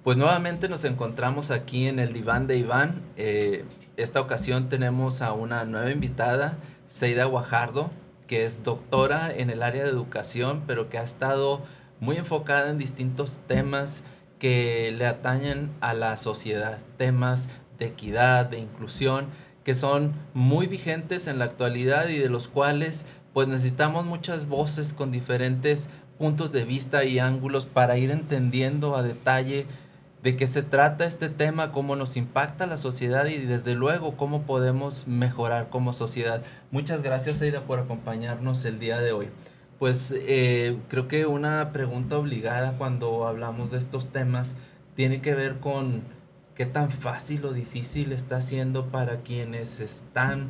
Pues nuevamente nos encontramos aquí en el diván de Iván. Esta ocasión tenemos a una nueva invitada, Seida Guajardo, que es doctora en el área de educación, pero que ha estado muy enfocada en distintos temas que le atañen a la sociedad, temas de equidad, de inclusión, que son muy vigentes en la actualidad y de los cuales pues necesitamos muchas voces con diferentes puntos de vista y ángulos para ir entendiendo a detalle de qué se trata este tema, cómo nos impacta la sociedad y desde luego cómo podemos mejorar como sociedad. Muchas gracias, Aida, por acompañarnos el día de hoy. Pues creo que una pregunta obligada cuando hablamos de estos temas tiene que ver con qué tan fácil o difícil está siendo para quienes están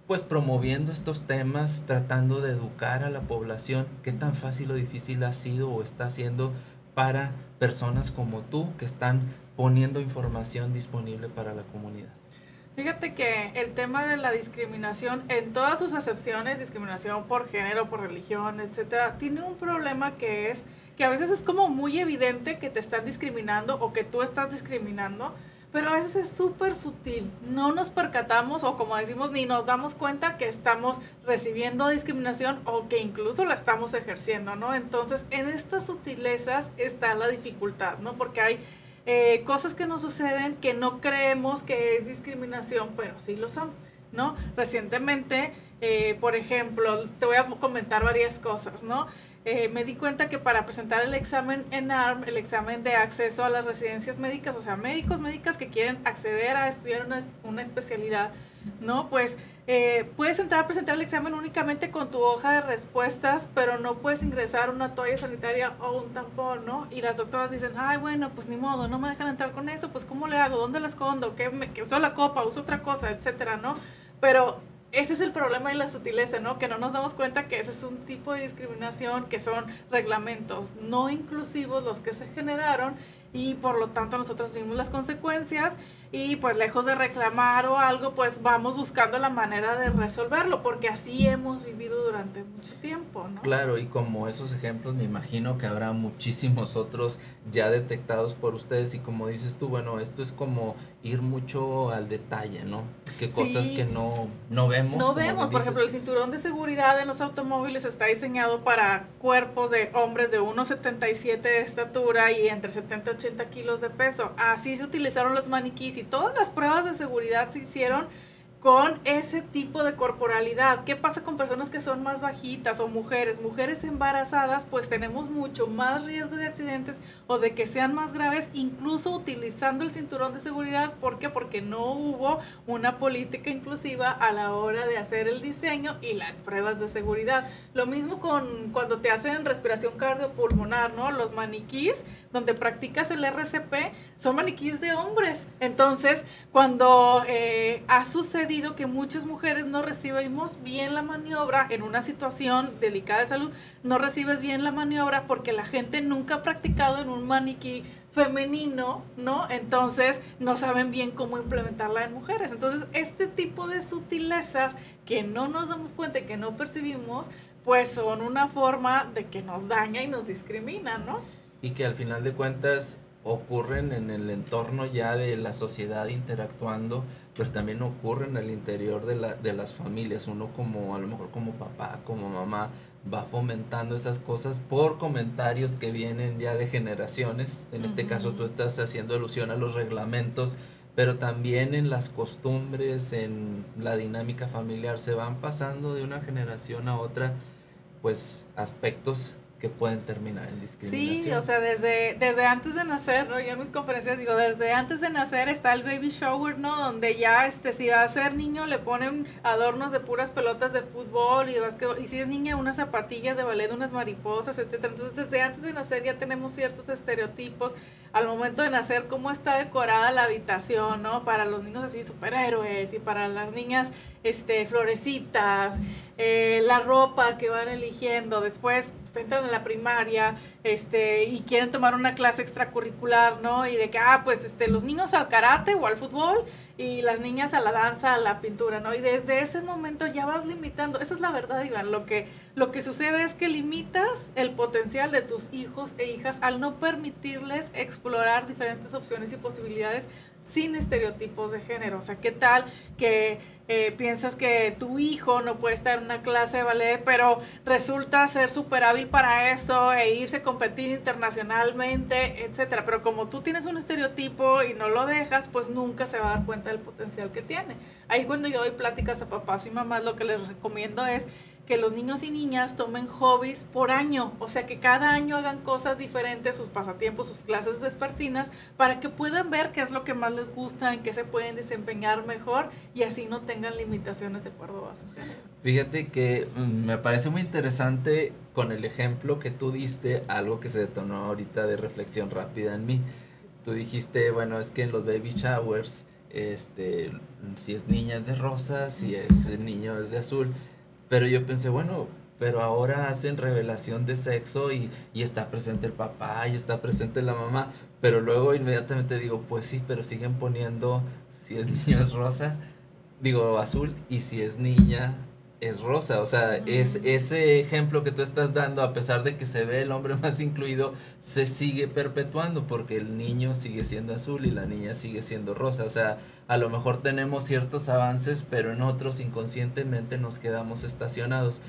pues promoviendo estos temas, tratando de educar a la población, qué tan fácil o difícil ha sido o está siendo para personas como tú que están poniendo información disponible para la comunidad. Fíjate que el tema de la discriminación en todas sus acepciones, discriminación por género, por religión, etcétera, tiene un problema que es que a veces es como muy evidente que te están discriminando o que tú estás discriminando, pero a veces es súper sutil. No nos percatamos o como decimos, ni nos damos cuenta que estamos recibiendo discriminación o que incluso la estamos ejerciendo, ¿no? Entonces, en estas sutilezas está la dificultad, ¿no? Porque hay cosas que nos suceden que no creemos que es discriminación, pero sí lo son, ¿no? Recientemente, por ejemplo, te voy a comentar varias cosas, ¿no? Me di cuenta que para presentar el examen ENARM, el examen de acceso a las residencias médicas, o sea, médicos, médicas que quieren acceder a estudiar una especialidad, ¿no? Pues puedes entrar a presentar el examen únicamente con tu hoja de respuestas, pero no puedes ingresar una toalla sanitaria o un tampón, ¿no? Y las doctoras dicen, ay, bueno, pues ni modo, no me dejan entrar con eso, pues ¿cómo le hago? ¿Dónde la escondo? ¿Que uso la copa? ¿Uso otra cosa? Etcétera, ¿no? Pero ese es el problema y la sutileza, ¿no? Que no nos damos cuenta que ese es un tipo de discriminación, que son reglamentos no inclusivos los que se generaron y por lo tanto nosotros vimos las consecuencias y pues lejos de reclamar o algo, pues vamos buscando la manera de resolverlo, porque así hemos vivido durante mucho tiempo, ¿no? Claro, y como esos ejemplos me imagino que habrá muchísimos otros ya detectados por ustedes y como dices tú, bueno, esto es como ir mucho al detalle, ¿no? Que cosas que Sí, no vemos, no como bien vemos, por ejemplo, dices. el cinturón de seguridad en los automóviles está diseñado para cuerpos de hombres de 1,77 de estatura y entre 70 y 80 kilos de peso. Así se utilizaron los maniquís y todas las pruebas de seguridad se hicieron con ese tipo de corporalidad. ¿Qué pasa con personas que son más bajitas o mujeres? Mujeres embarazadas, pues tenemos mucho más riesgo de accidentes o de que sean más graves, incluso utilizando el cinturón de seguridad. ¿Por qué? Porque no hubo una política inclusiva a la hora de hacer el diseño y las pruebas de seguridad. Lo mismo con cuando te hacen respiración cardiopulmonar, ¿no? Los maniquís donde practicas el RCP son maniquís de hombres. Entonces, cuando ha sucedido que muchas mujeres no recibimos bien la maniobra en una situación delicada de salud, no recibes bien la maniobra porque la gente nunca ha practicado en un maniquí femenino, ¿no? Entonces no saben bien cómo implementarla en mujeres. Entonces, este tipo de sutilezas que no nos damos cuenta y que no percibimos, pues son una forma de que nos daña y nos discrimina, ¿no? Y que al final de cuentas ocurren en el entorno ya de la sociedad interactuando, pero también ocurren en el interior de las familias. Uno como, a lo mejor como papá, como mamá, va fomentando esas cosas por comentarios que vienen ya de generaciones. En este caso tú estás haciendo alusión a los reglamentos, pero también en las costumbres, en la dinámica familiar, se van pasando de una generación a otra, pues aspectos que pueden terminar en Sí, o discriminación. sea, desde antes de nacer, ¿no? Yo en mis conferencias digo, desde antes de nacer está el baby shower, ¿no? Donde ya, si va a ser niño, le ponen adornos de puras pelotas de fútbol y de básquetbol, y si es niña, unas zapatillas de ballet, unas mariposas, etcétera. Entonces, desde antes de nacer ya tenemos ciertos estereotipos. Al momento de nacer, cómo está decorada la habitación, ¿no? Para los niños así, superhéroes, y para las niñas, florecitas, la ropa que van eligiendo. Después pues, entran a la primaria, y quieren tomar una clase extracurricular, ¿no? Y de que, pues, los niños al karate o al fútbol y las niñas a la danza, a la pintura, ¿no? Y desde ese momento ya vas limitando. Esa es la verdad, Iván. Lo que sucede es que limitas el potencial de tus hijos e hijas al no permitirles explorar diferentes opciones y posibilidades sin estereotipos de género. O sea, ¿qué tal que piensas que tu hijo no puede estar en una clase de ballet, pero resulta ser súper hábil para eso e irse a competir internacionalmente, etcétera? Pero como tú tienes un estereotipo y no lo dejas, pues nunca se va a dar cuenta del potencial que tiene. Ahí cuando yo doy pláticas a papás y mamás, lo que les recomiendo es que los niños y niñas tomen hobbies por año, o sea, que cada año hagan cosas diferentes, sus pasatiempos, sus clases vespertinas, para que puedan ver qué es lo que más les gusta, en qué se pueden desempeñar mejor y así no tengan limitaciones de acuerdo a su género. Fíjate que me parece muy interesante con el ejemplo que tú diste, algo que se detonó ahorita de reflexión rápida en mí. Tú dijiste, bueno, es que en los baby showers, si es niña es de rosa, si es niño es de azul. Pero yo pensé, bueno, pero ahora hacen revelación de sexo y está presente el papá y está presente la mamá. Pero luego inmediatamente digo, pues sí, pero siguen poniendo si es niño es rosa, digo azul, y si es niña es rosa. O sea, es ese ejemplo que tú estás dando, a pesar de que se ve el hombre más incluido, se sigue perpetuando porque el niño sigue siendo azul y la niña sigue siendo rosa. O sea, a lo mejor tenemos ciertos avances, pero en otros inconscientemente nos quedamos estacionados.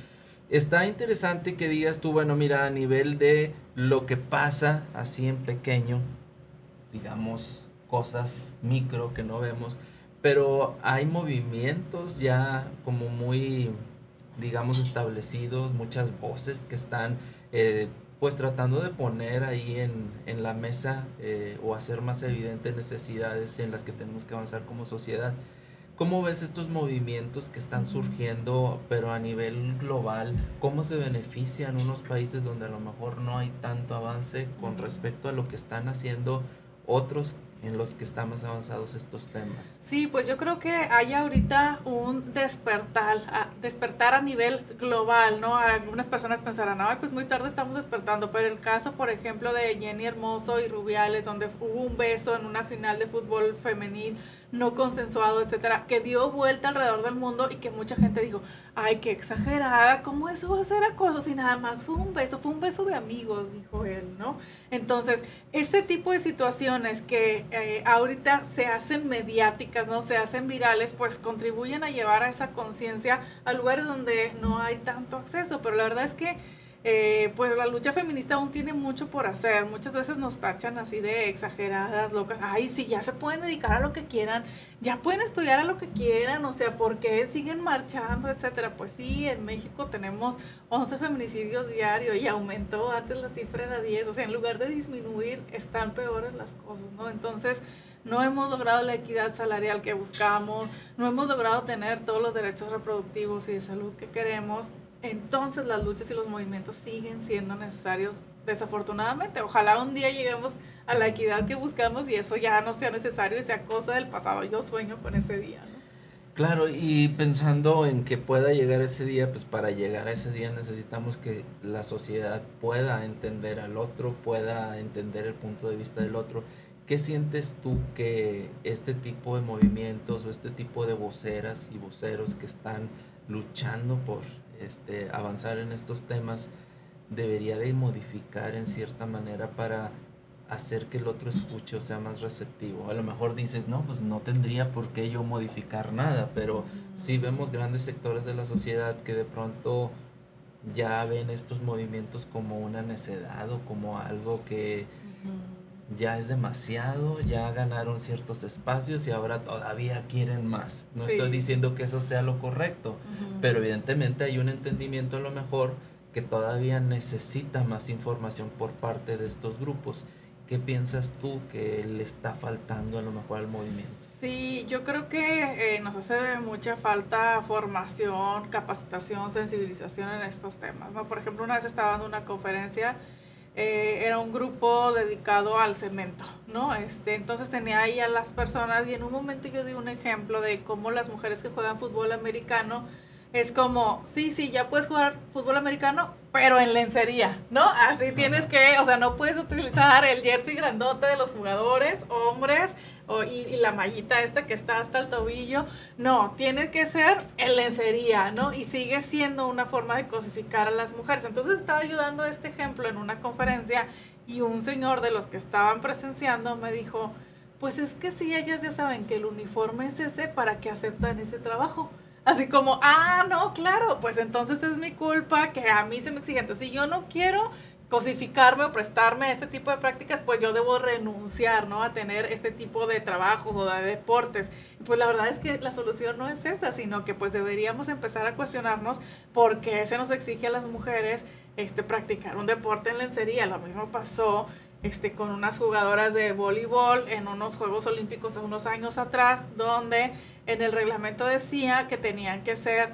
Está interesante que digas tú, bueno, mira, a nivel de lo que pasa así en pequeño, digamos, cosas micro que no vemos, pero hay movimientos ya como muy, digamos, establecidos, muchas voces que están pues tratando de poner ahí en la mesa o hacer más evidentes necesidades en las que tenemos que avanzar como sociedad. ¿Cómo ves estos movimientos que están surgiendo, pero a nivel global? ¿Cómo se benefician unos países donde a lo mejor no hay tanto avance con respecto a lo que están haciendo otros en los que están más avanzados estos temas? Sí, pues yo creo que hay ahorita un despertar a nivel global, ¿no? Algunas personas pensarán, ay, pues muy tarde estamos despertando, pero el caso, por ejemplo, de Jenny Hermoso y Rubiales, donde hubo un beso en una final de fútbol femenil no consensuado, etcétera, que dio vuelta alrededor del mundo y que mucha gente dijo, ay, qué exagerada, ¿cómo eso va a ser acoso? Si nada más fue un beso de amigos, dijo él, ¿no? Entonces, este tipo de situaciones que ahorita se hacen mediáticas, ¿no? Se hacen virales, pues contribuyen a llevar a esa conciencia a lugares donde no hay tanto acceso, pero la verdad es que pues la lucha feminista aún tiene mucho por hacer. Muchas veces nos tachan así de exageradas, locas. Ay, sí, ya se pueden dedicar a lo que quieran, ya pueden estudiar a lo que quieran, o sea, ¿por qué siguen marchando, etcétera? Pues sí, en México tenemos 11 feminicidios diarios y aumentó, antes la cifra era 10, o sea, en lugar de disminuir, están peores las cosas, ¿no? Entonces, no hemos logrado la equidad salarial que buscamos, no hemos logrado tener todos los derechos reproductivos y de salud que queremos. Entonces las luchas y los movimientos siguen siendo necesarios, desafortunadamente. Ojalá un día lleguemos a la equidad que buscamos y eso ya no sea necesario y sea cosa del pasado. Yo sueño con ese día, ¿no? Claro, y pensando en que pueda llegar ese día, pues para llegar a ese día necesitamos que la sociedad pueda entender al otro, pueda entender el punto de vista del otro. ¿Qué sientes tú que este tipo de movimientos o este tipo de voceras y voceros que están luchando por avanzar en estos temas debería de modificar en cierta manera para hacer que el otro escuche o sea más receptivo? A lo mejor dices, no, pues no tendría por qué yo modificar nada, pero sí vemos grandes sectores de la sociedad que de pronto ya ven estos movimientos como una necedad o como algo que ya es demasiado, ya ganaron ciertos espacios y ahora todavía quieren más. No estoy diciendo que eso sea lo correcto, pero evidentemente hay un entendimiento a lo mejor que todavía necesita más información por parte de estos grupos. ¿Qué piensas tú que le está faltando a lo mejor al movimiento? Sí, yo creo que nos hace mucha falta formación, capacitación, sensibilización en estos temas, ¿no? Por ejemplo, una vez estaba dando una conferencia, era un grupo dedicado al cemento, ¿no? Entonces tenía ahí a las personas y en un momento yo di un ejemplo de cómo las mujeres que juegan fútbol americano es como, sí, ya puedes jugar fútbol americano, pero en lencería, ¿no? Así tienes que, o sea, no puedes utilizar el jersey grandote de los jugadores, hombres, y la mallita esta que está hasta el tobillo. No, tiene que ser en lencería, ¿no? Y sigue siendo una forma de cosificar a las mujeres. Entonces estaba ayudando este ejemplo en una conferencia y un señor de los que estaban presenciando me dijo, pues es que si ellas ya saben que el uniforme es ese, ¿para qué aceptan ese trabajo? Así como, no, claro, pues entonces es mi culpa que a mí se me exige. Entonces, si yo no quiero cosificarme o prestarme a este tipo de prácticas, pues yo debo renunciar, ¿no? A tener este tipo de trabajos o de deportes. Y pues la verdad es que la solución no es esa, sino que pues deberíamos empezar a cuestionarnos por qué se nos exige a las mujeres practicar un deporte en lencería. Lo mismo pasó con unas jugadoras de voleibol en unos Juegos Olímpicos hace unos años atrás, donde en el reglamento decía que tenían que ser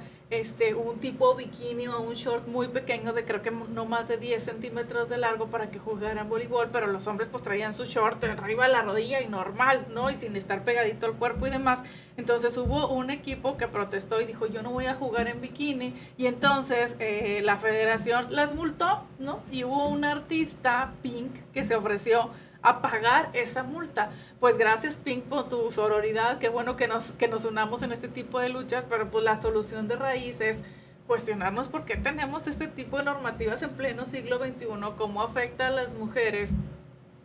un tipo bikini o un short muy pequeño de creo que no más de 10 centímetros de largo para que jugaran voleibol, pero los hombres pues traían su short arriba de la rodilla y normal, ¿no? Y sin estar pegadito al cuerpo y demás. Entonces hubo un equipo que protestó y dijo, yo no voy a jugar en bikini, y entonces la federación las multó, ¿no? Y hubo un artista, Pink, que se ofreció a pagar esa multa. Pues gracias, Pink, por tu sororidad, qué bueno que nos unamos en este tipo de luchas, pero pues la solución de raíz es cuestionarnos por qué tenemos este tipo de normativas en pleno siglo XXI, cómo afecta a las mujeres,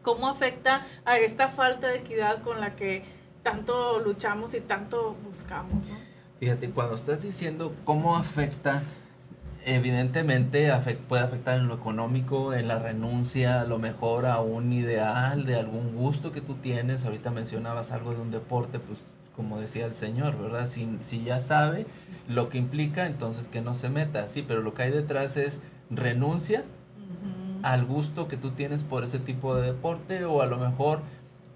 cómo afecta a esta falta de equidad con la que tanto luchamos y tanto buscamos, ¿no? Fíjate, cuando estás diciendo cómo afecta, evidentemente puede afectar en lo económico, en la renuncia, a lo mejor a un ideal, de algún gusto que tú tienes. Ahorita mencionabas algo de un deporte, pues como decía el señor, ¿verdad? Si ya sabe lo que implica, entonces que no se meta, sí, pero lo que hay detrás es renuncia al gusto que tú tienes por ese tipo de deporte, o a lo mejor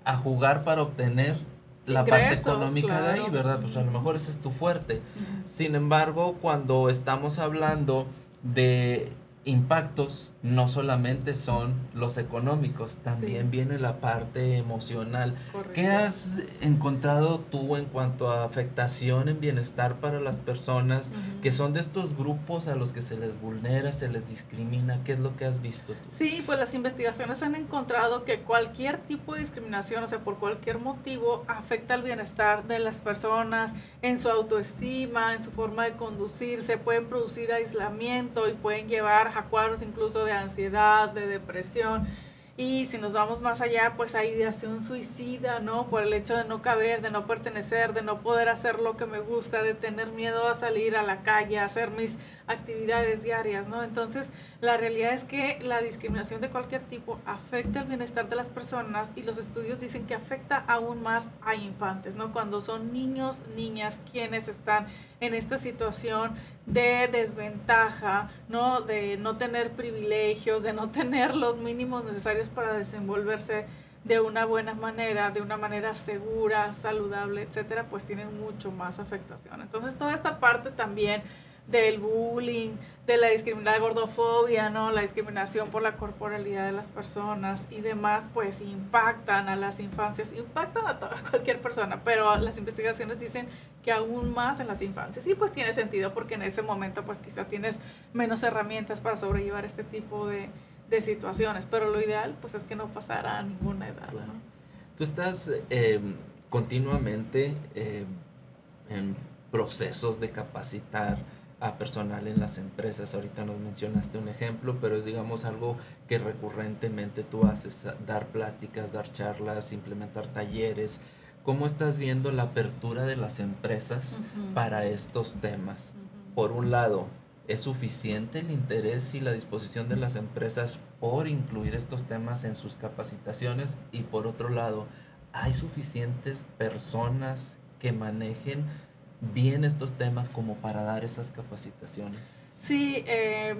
a jugar para obtener la parte económica, claro, de ahí, ¿verdad? Pues a lo mejor ese es tu fuerte. Sin embargo, cuando estamos hablando de impactos, no solamente son los económicos, también viene la parte emocional. Correcto. ¿Qué has encontrado tú en cuanto a afectación en bienestar para las personas que son de estos grupos a los que se les vulnera, se les discrimina? ¿Qué es lo que has visto tú? Sí, pues las investigaciones han encontrado que cualquier tipo de discriminación, o sea, por cualquier motivo, afecta al bienestar de las personas, en su autoestima, en su forma de conducirse, pueden producir aislamiento y pueden llevar a cuadros incluso de ansiedad, de depresión. Y si nos vamos más allá, pues hay ideación suicida, ¿no? Por el hecho de no caber, de no pertenecer, de no poder hacer lo que me gusta, de tener miedo a salir a la calle, a hacer mis actividades diarias, ¿no? Entonces, la realidad es que la discriminación de cualquier tipo afecta el bienestar de las personas, y los estudios dicen que afecta aún más a infantes, ¿no? Cuando son niños, niñas quienes están en esta situación de desventaja, ¿no? De no tener privilegios, de no tener los mínimos necesarios para desenvolverse de una buena manera, de una manera segura, saludable, etcétera, pues tienen mucho más afectación. Entonces, toda esta parte también del bullying, de la discriminación, la gordofobia, ¿no? La discriminación por la corporalidad de las personas y demás, pues impactan a las infancias, impactan a cualquier persona, pero las investigaciones dicen que aún más en las infancias. Y pues tiene sentido, porque en ese momento pues quizá tienes menos herramientas para sobrellevar este tipo de situaciones, pero lo ideal pues es que no pasara a ninguna edad, claro, ¿no? Tú estás continuamente en procesos de capacitar a personal en las empresas. Ahorita nos mencionaste un ejemplo, pero es, digamos, algo que recurrentemente tú haces: dar pláticas, dar charlas, implementar talleres. ¿Cómo estás viendo la apertura de las empresas para estos temas? Por un lado, ¿es suficiente el interés y la disposición de las empresas por incluir estos temas en sus capacitaciones? Y por otro lado, ¿hay suficientes personas que manejen bien estos temas como para dar esas capacitaciones? Sí,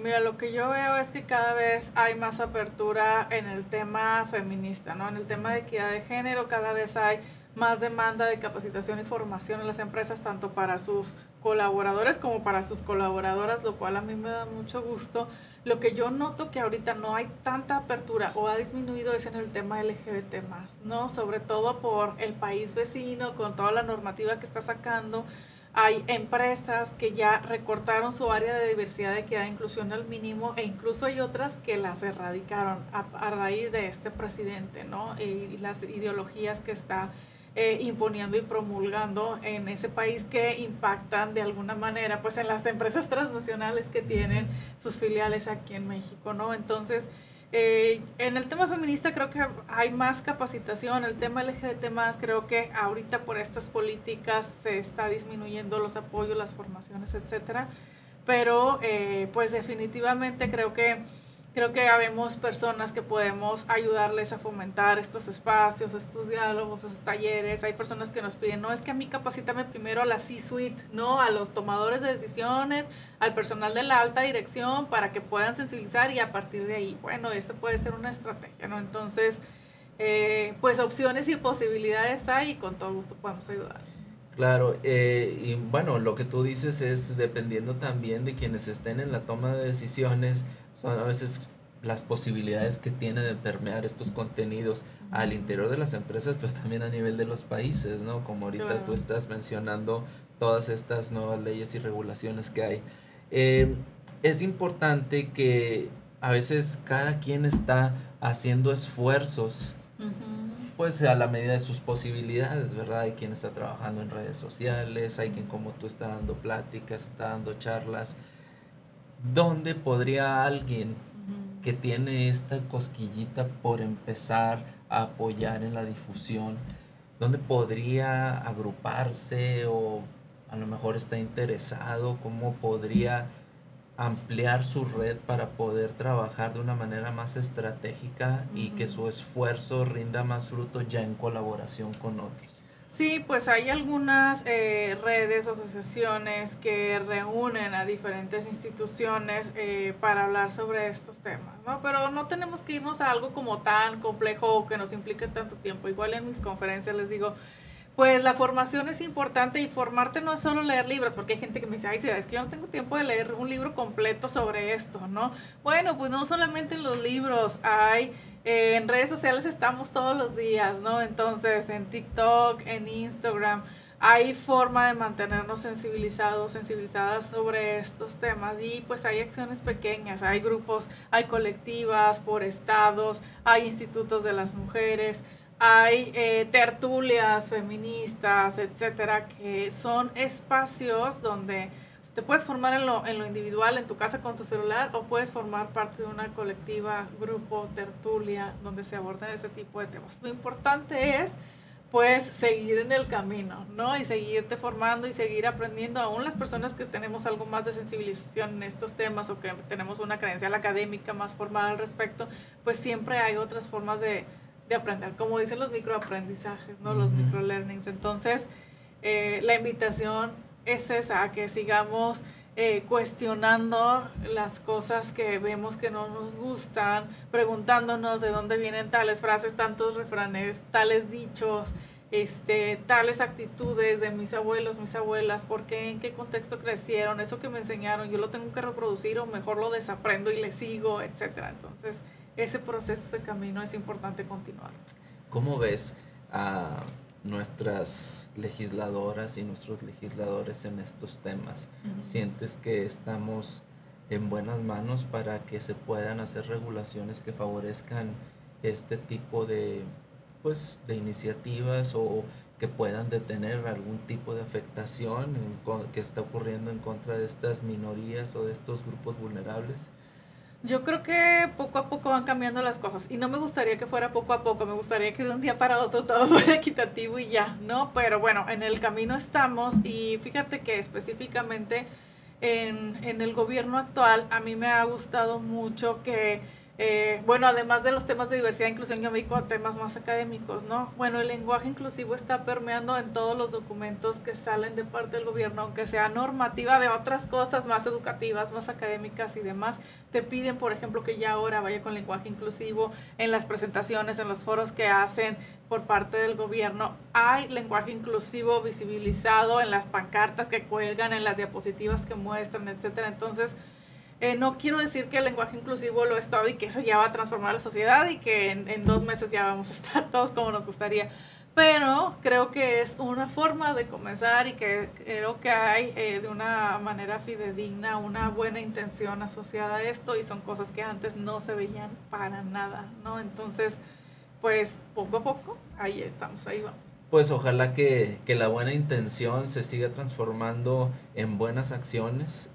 mira, lo que yo veo es que cada vez hay más apertura en el tema feminista, ¿no? En el tema de equidad de género, cada vez hay más demanda de capacitación y formación en las empresas, tanto para sus colaboradores como para sus colaboradoras, lo cual a mí me da mucho gusto. Lo que yo noto que ahorita no hay tanta apertura o ha disminuido es en el tema LGBT más, ¿no? Sobre todo por el país vecino, con toda la normativa que está sacando. Hay empresas que ya recortaron su área de diversidad, equidad e inclusión al mínimo, e incluso hay otras que las erradicaron a raíz de este presidente, ¿no? Y las ideologías que está imponiendo y promulgando en ese país, que impactan de alguna manera pues en las empresas transnacionales que tienen sus filiales aquí en México, ¿no? Entonces, en el tema feminista creo que hay más capacitación. El tema LGBT más, creo que ahorita por estas políticas se está disminuyendo los apoyos, las formaciones, etcétera. Pero pues definitivamente creo que habemos personas que podemos ayudarles a fomentar estos espacios, estos diálogos, estos talleres. Hay personas que nos piden, no, es que a mí capacítame primero a la C-suite, ¿no? A los tomadores de decisiones, al personal de la alta dirección, para que puedan sensibilizar, y a partir de ahí, bueno, eso puede ser una estrategia, ¿no? Entonces, pues opciones y posibilidades hay, y con todo gusto podemos ayudarles. Claro, y bueno, lo que tú dices es dependiendo también de quienes estén en la toma de decisiones, son a veces las posibilidades que tiene de permear estos contenidos al interior de las empresas, pero también a nivel de los países, ¿no? Como ahorita Claro. tú estás mencionando todas estas nuevas leyes y regulaciones que hay. Es importante que a veces cada quien está haciendo esfuerzos pues a la medida de sus posibilidades, ¿verdad? Hay quien está trabajando en redes sociales, hay quien como tú está dando pláticas, está dando charlas. ¿Dónde podría alguien que tiene esta cosquillita por empezar a apoyar en la difusión, dónde podría agruparse, o a lo mejor está interesado, cómo podría ampliar su red para poder trabajar de una manera más estratégica y que su esfuerzo rinda más fruto ya en colaboración con otros? Sí, pues hay algunas redes o asociaciones que reúnen a diferentes instituciones para hablar sobre estos temas, ¿no? Pero no tenemos que irnos a algo como tan complejo o que nos implique tanto tiempo. Igual en mis conferencias les digo, pues la formación es importante, y formarte no es solo leer libros, porque hay gente que me dice, ay, sí, es que yo no tengo tiempo de leer un libro completo sobre esto, ¿no? Bueno, pues no solamente en los libros, hay en redes sociales, estamos todos los días, ¿no? Entonces, en TikTok, en Instagram, hay forma de mantenernos sensibilizados, sensibilizadas sobre estos temas, y pues hay acciones pequeñas, hay grupos, hay colectivas por estados, hay institutos de las mujeres, hay tertulias feministas, etcétera, que son espacios donde te puedes formar en lo individual, en tu casa con tu celular, o puedes formar parte de una colectiva, grupo, tertulia, donde se abordan este tipo de temas. Lo importante es, pues, seguir en el camino, ¿no? Y seguirte formando y seguir aprendiendo. Aún las personas que tenemos algo más de sensibilización en estos temas, o que tenemos una credencial académica más formal al respecto, pues siempre hay otras formas de aprender, como dicen los microaprendizajes, ¿no? Los microlearnings. Entonces, la invitación es esa, a que sigamos cuestionando las cosas que vemos que no nos gustan, preguntándonos de dónde vienen tales frases, tantos refranes, tales dichos, tales actitudes de mis abuelos, mis abuelas, por qué, en qué contexto crecieron, eso que me enseñaron, yo lo tengo que reproducir, o mejor lo desaprendo y le sigo, etcétera. Entonces, ese proceso, ese camino es importante continuar. ¿Cómo ves a nuestras legisladoras y nuestros legisladores en estos temas? ¿Sientes que estamos en buenas manos para que se puedan hacer regulaciones que favorezcan este tipo de, pues, de iniciativas, o que puedan detener algún tipo de afectación que está ocurriendo en contra de estas minorías o de estos grupos vulnerables? Yo creo que poco a poco van cambiando las cosas, y no me gustaría que fuera poco a poco, me gustaría que de un día para otro todo fuera equitativo y ya, ¿no? Pero bueno, en el camino estamos, y fíjate que específicamente en el gobierno actual a mí me ha gustado mucho que, bueno, además de los temas de diversidad e inclusión, yo me dedico a temas más académicos, ¿no? Bueno, el lenguaje inclusivo está permeando en todos los documentos que salen de parte del gobierno, aunque sea normativa de otras cosas más educativas, más académicas y demás. Te piden, por ejemplo, que ya ahora vaya con lenguaje inclusivo en las presentaciones, en los foros que hacen por parte del gobierno. Hay lenguaje inclusivo visibilizado en las pancartas que cuelgan, en las diapositivas que muestran, etcétera. Entonces, no quiero decir que el lenguaje inclusivo lo es todo y que eso ya va a transformar la sociedad y que en 2 meses ya vamos a estar todos como nos gustaría. pero creo que es una forma de comenzar y que creo que hay de una manera fidedigna una buena intención asociada a esto y son cosas que antes no se veían para nada, ¿no? Entonces, pues poco a poco, ahí estamos, ahí vamos. Pues ojalá que la buena intención se siga transformando en buenas acciones.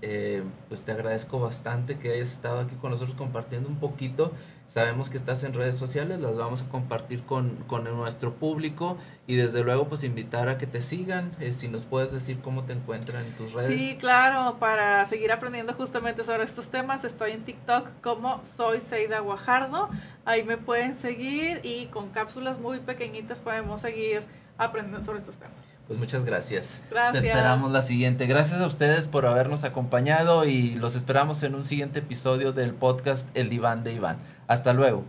Pues te agradezco bastante que hayas estado aquí con nosotros compartiendo un poquito. Sabemos que estás en redes sociales, las vamos a compartir con nuestro público y desde luego pues invitar a que te sigan. Si nos puedes decir cómo te encuentran en tus redes. Sí, claro, para seguir aprendiendo justamente sobre estos temas, estoy en TikTok como Soy Seida Guajardo. Ahí me pueden seguir y con cápsulas muy pequeñitas podemos seguir aprendiendo sobre estos temas. Pues muchas gracias. Gracias. Te esperamos la siguiente. Gracias a ustedes por habernos acompañado y los esperamos en un siguiente episodio del podcast El Diván de Iván. Hasta luego.